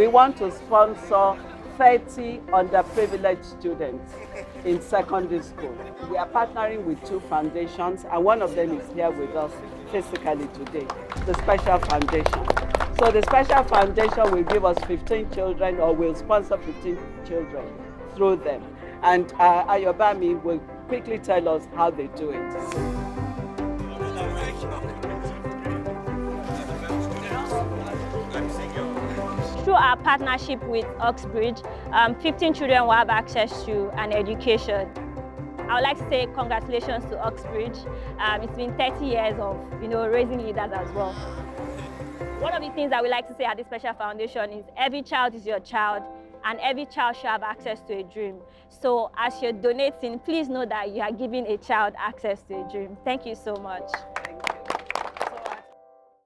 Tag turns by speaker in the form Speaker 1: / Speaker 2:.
Speaker 1: we want to sponsor 30 underprivileged students in secondary school. We are partnering with 2 foundations, and one of them is here with us physically today, the Special Foundation. So the Special Foundation will give us 15 children, or will sponsor 15 children through them. And Ayobami will quickly tell us how they do it.
Speaker 2: Through our partnership with Oxbridge, 15 children will have access to an education. I would like to say congratulations to Oxbridge. It's been 30 years of raising leaders as well. One of the things that we like to say at the Special Foundation is every child is your child, and every child should have access to a dream. So as you're donating, please know that you are giving a child access to a dream. Thank you so much.